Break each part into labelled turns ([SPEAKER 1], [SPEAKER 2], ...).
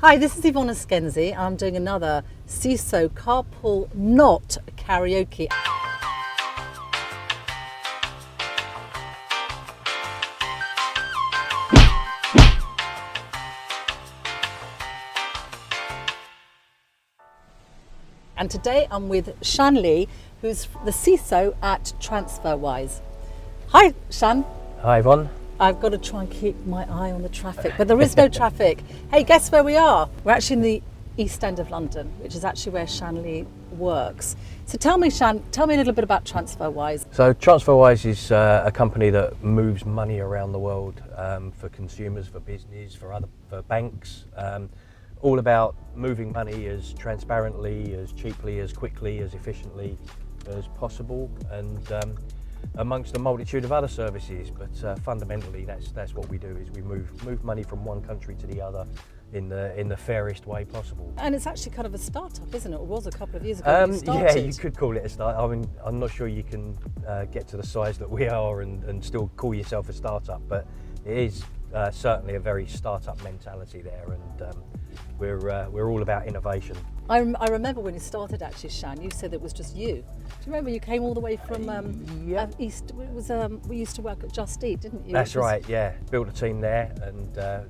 [SPEAKER 1] Hi, this is Yvonne Skenzi. I'm doing another CISO Carpool NOT Karaoke. And today I'm with Shan Lee, who's the CISO at TransferWise. Hi, Shan.
[SPEAKER 2] Hi, Yvonne.
[SPEAKER 1] I've got to try and keep my eye on the traffic, but there is no traffic. Hey, guess where we are? We're actually in the East End of London, which is actually where Shan Lee works. So tell me, Shan, tell me a little bit about TransferWise.
[SPEAKER 2] So TransferWise is a company that moves money around the world for consumers, for business, for banks. All about moving money as transparently, as cheaply, as quickly, as efficiently as possible, and amongst a multitude of other services. But fundamentally, that's what we do: is we move money from one country to the other in the fairest way possible.
[SPEAKER 1] And it's actually kind of a startup, isn't it? It was a couple of years ago you started.
[SPEAKER 2] Yeah, you could call it a start. I mean, I'm not sure you can get to the size that we are and still call yourself a startup, but it is certainly a very startup mentality there, and we're all about innovation.
[SPEAKER 1] I remember when you started, actually, Shan, you said it was just you. Do you remember you came all the way from East? It was we used to work at Just Eat, didn't you?
[SPEAKER 2] That's right. Yeah, built a team there, and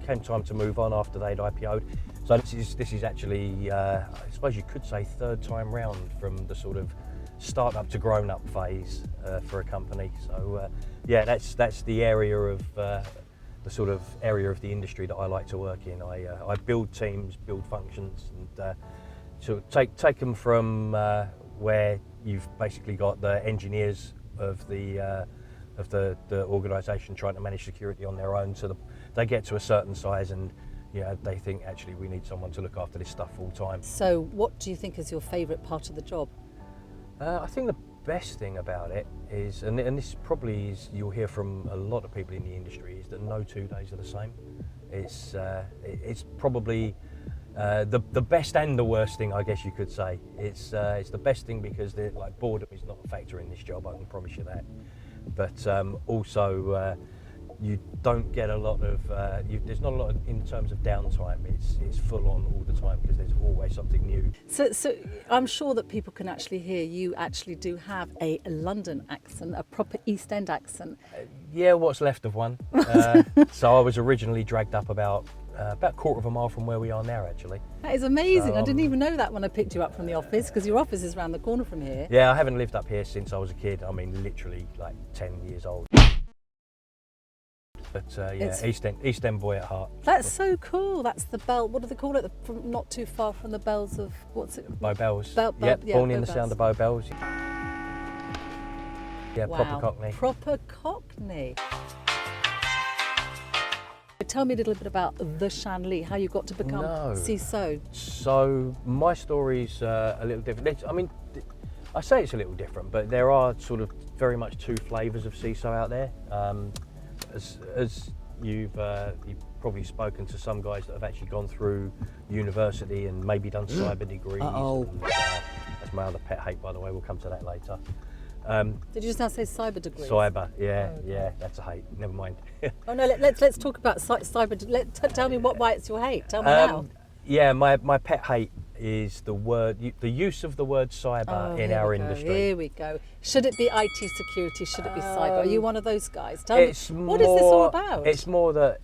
[SPEAKER 2] came time to move on after they'd IPO'd. So this is actually, I suppose you could say, third time round from the sort of start-up to grown-up phase for a company. So yeah, that's the area of the sort of area of the industry that I like to work in. I build teams, build functions, and so take them from where you've basically got the engineers of the organisation trying to manage security on their own, so they get to a certain size, and they think actually we need someone to look after this stuff full time.
[SPEAKER 1] So what do you think is your favourite part of the job?
[SPEAKER 2] I think the best thing about it is, and this probably is, you'll hear from a lot of people in the industry, is that no 2 days are the same. It's probably the best and the worst thing, I guess you could say. It's the best thing because boredom is not a factor in this job, I can promise you that. But also you don't get a lot of there's not a lot in terms of downtime. It's full on all the time because there's always something new. So
[SPEAKER 1] I'm sure that people can actually hear you actually do have a London accent, a proper East End accent.
[SPEAKER 2] Yeah, what's left of one. So I was originally dragged up about a quarter of a mile from where we are now, actually.
[SPEAKER 1] That is amazing. So, I didn't even know that when I picked you up from the office, because your office is around the corner from here.
[SPEAKER 2] Yeah, I haven't lived up here since I was a kid. I mean, literally like 10 years old. But yeah, East End boy at heart.
[SPEAKER 1] That's so cool. That's the bell. What do they call it? From not too far from the bells of, what's it?
[SPEAKER 2] Bow Bells.
[SPEAKER 1] Yep,
[SPEAKER 2] born in the sound of Bow Bells. Yeah,
[SPEAKER 1] wow.
[SPEAKER 2] Proper Cockney.
[SPEAKER 1] Proper Cockney. Tell me a little bit about the Shan Lee, how you got to become CISO.
[SPEAKER 2] So my story's a little different. I mean, I say it's a little different, but there are sort of very much two flavours of CISO out there. As you've probably spoken to some guys that have actually gone through university and maybe done cyber degrees. And, that's my other pet hate, by the way. We'll come to that later.
[SPEAKER 1] Did you just now say cyber degrees?
[SPEAKER 2] Cyber, yeah, yeah, that's a hate. Never mind.
[SPEAKER 1] Oh no, let's talk about cyber. Tell me why it's your hate. Tell me now.
[SPEAKER 2] Yeah, my pet hate is the use of the word cyber in our industry.
[SPEAKER 1] Here we go. Should it be IT security? Should it be cyber? Are you one of those guys? Tell me, what is this all about?
[SPEAKER 2] It's more that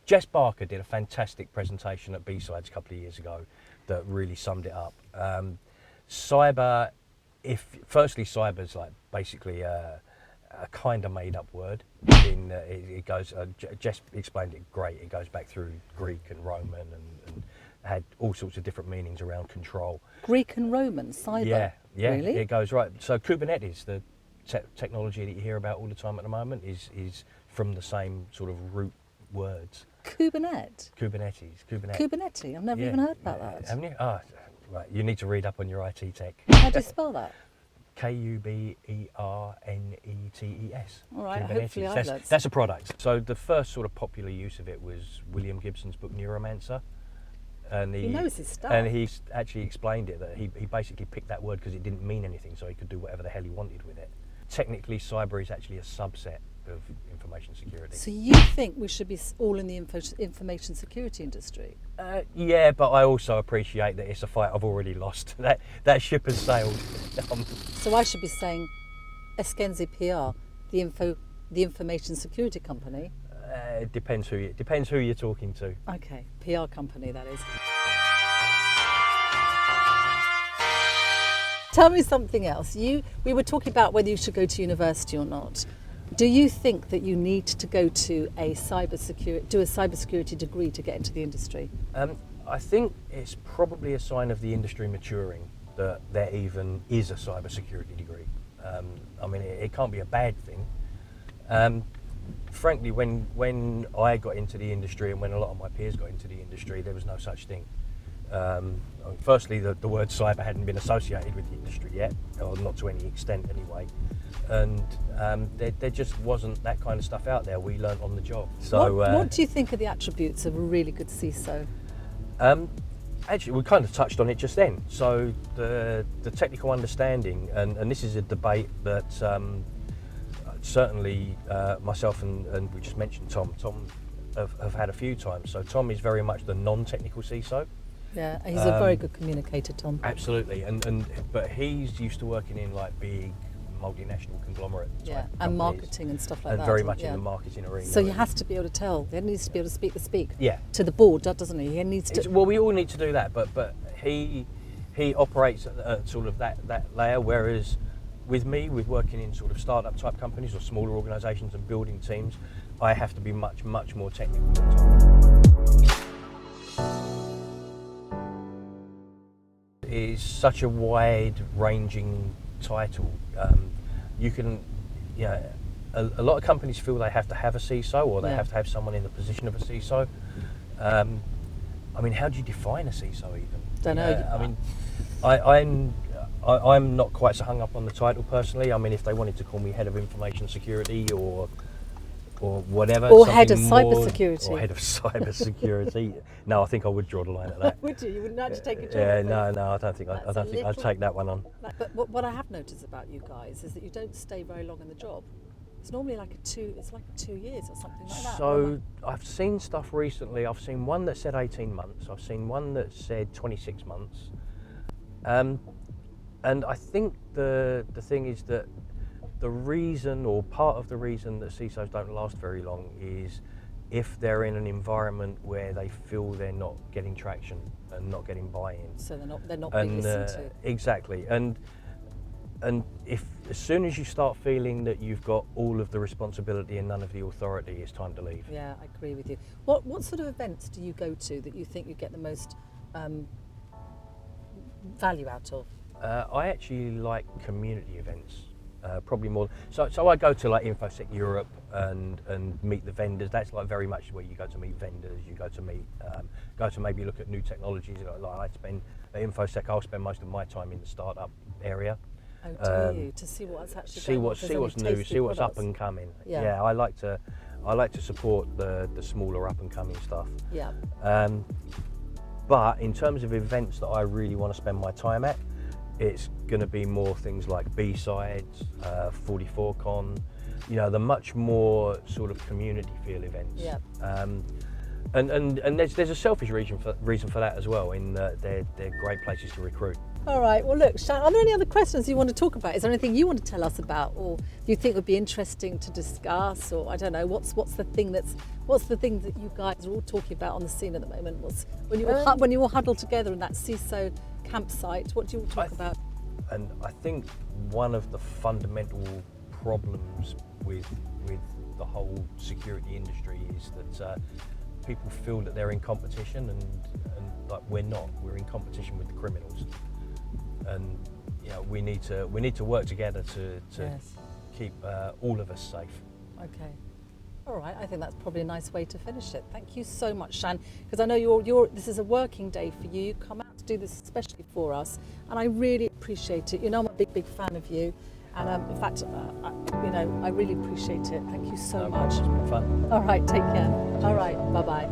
[SPEAKER 2] Jess Barker did a fantastic presentation at B-Sides a couple of years ago that really summed it up. Cyber. Cyber's like basically a kind of made-up word. It goes. Jess explained it great. It goes back through Greek and Roman and had all sorts of different meanings around control.
[SPEAKER 1] Greek and Roman, cyber.
[SPEAKER 2] Yeah,
[SPEAKER 1] really?
[SPEAKER 2] It goes right. So Kubernetes, the technology that you hear about all the time at the moment, is from the same sort of root words.
[SPEAKER 1] Kubernetes.
[SPEAKER 2] Kubernetes.
[SPEAKER 1] I've never even heard about that.
[SPEAKER 2] Haven't you? Oh, right. You need to read up on your IT tech.
[SPEAKER 1] How do you spell that?
[SPEAKER 2] Kubernetes.
[SPEAKER 1] All right,
[SPEAKER 2] Kubernetes.
[SPEAKER 1] hopefully I've learned.
[SPEAKER 2] That's a product. So the first sort of popular use of it was William Gibson's book Neuromancer. And
[SPEAKER 1] he knows his stuff.
[SPEAKER 2] And he actually explained it, that he basically picked that word because it didn't mean anything, so he could do whatever the hell he wanted with it. Technically, cyber is actually a subset of information security.
[SPEAKER 1] So you think we should be all in the information security industry?
[SPEAKER 2] Yeah, but I also appreciate that it's a fight I've already lost. That ship has sailed.
[SPEAKER 1] So I should be saying Eskenzi PR, the information security company.
[SPEAKER 2] It depends who you're talking to.
[SPEAKER 1] Okay, PR company that is. Tell me something else. We were talking about whether you should go to university or not. Do you think that you need to go to do a cybersecurity degree to get into the industry?
[SPEAKER 2] I think it's probably a sign of the industry maturing that there even is a cybersecurity degree. I mean, it can't be a bad thing. Frankly, when I got into the industry and when a lot of my peers got into the industry, there was no such thing. Firstly, the word cyber hadn't been associated with the industry yet, or not to any extent anyway. And there just wasn't that kind of stuff out there. We learnt on the job. So,
[SPEAKER 1] what do you think are the attributes of a really good CISO?
[SPEAKER 2] Actually, we kind of touched on it just then. So the technical understanding, and this is a debate that certainly myself and we just mentioned Tom have had a few times. So Tom is very much the non-technical CISO.
[SPEAKER 1] Yeah, he's a very good communicator, Tom.
[SPEAKER 2] Absolutely, but he's used to working in like big multinational conglomerate
[SPEAKER 1] and marketing and stuff like
[SPEAKER 2] and
[SPEAKER 1] that.
[SPEAKER 2] very much in the marketing arena.
[SPEAKER 1] So he has to be able to tell. He needs to be able to speak
[SPEAKER 2] yeah.
[SPEAKER 1] to the board, doesn't he? He needs to.
[SPEAKER 2] Well, we all need to do that, but he operates at sort of that layer, whereas with me, with working in sort of startup type companies or smaller organisations and building teams, I have to be much more technical than Tom. Is such a wide-ranging title. You can, a lot of companies feel they have to have a CISO or they have to have someone in the position of a CISO. I mean, how do you define a CISO even?
[SPEAKER 1] Don't know.
[SPEAKER 2] I mean, I'm not quite so hung up on the title personally. I mean, if they wanted to call me head of information security or whatever,
[SPEAKER 1] or head of cybersecurity,
[SPEAKER 2] or head of cybersecurity. No, I think I would draw the line at that.
[SPEAKER 1] Would you? You wouldn't have to take a job.
[SPEAKER 2] Yeah, no, I don't think I'd take that one on.
[SPEAKER 1] But what I have noticed about you guys is that you don't stay very long in the job. It's normally like 2 years or something like that.
[SPEAKER 2] So I've seen stuff recently. I've seen one that said 18 months. I've seen one that said 26 months. And I think the thing is that the reason, or part of the reason that CISOs don't last very long is if they're in an environment where they feel they're not getting traction and not getting buy-in.
[SPEAKER 1] So they're not being listened to.
[SPEAKER 2] Exactly. And if as soon as you start feeling that you've got all of the responsibility and none of the authority, it's time to leave.
[SPEAKER 1] Yeah, I agree with you. What sort of events do you go to that you think you get the most value out of?
[SPEAKER 2] I actually like community events. Probably more. So I go to like InfoSec Europe and meet the vendors. That's like very much where you go to meet vendors. You go to meet, go to maybe look at new technologies. Like I spend at InfoSec, I'll spend most of my time in the startup area.
[SPEAKER 1] Oh, do you? To see what's actually
[SPEAKER 2] see what's new, see what's up and coming. Yeah, I like to support the smaller up and coming stuff.
[SPEAKER 1] Yeah.
[SPEAKER 2] But in terms of events that I really want to spend my time at, it's going to be more things like B-Sides, 44Con, the much more sort of community feel events.
[SPEAKER 1] Yeah.
[SPEAKER 2] And there's a selfish reason for that as well, in that they're great places to recruit.
[SPEAKER 1] All right. Well, look, Shan, are there any other questions you want to talk about? Is there anything you want to tell us about, or you think would be interesting to discuss, or I don't know, what's the thing that you guys are all talking about on the scene at the moment? When you all huddle together in that CISO campsite, what do you all talk about?
[SPEAKER 2] And I think one of the fundamental problems with the whole security industry is that people feel that they're in competition, and like we're not. We're in competition with the criminals, and we need to work together to keep all of us safe.
[SPEAKER 1] Okay. All right, I think that's probably a nice way to finish it. Thank you so much, Shan, because I know this is a working day for you. You come out to do this especially for us, and I really appreciate it. I'm a big fan of you, and in fact, I really appreciate it. Thank you so much.
[SPEAKER 2] It's been fun.
[SPEAKER 1] All right, take care. All right, bye-bye.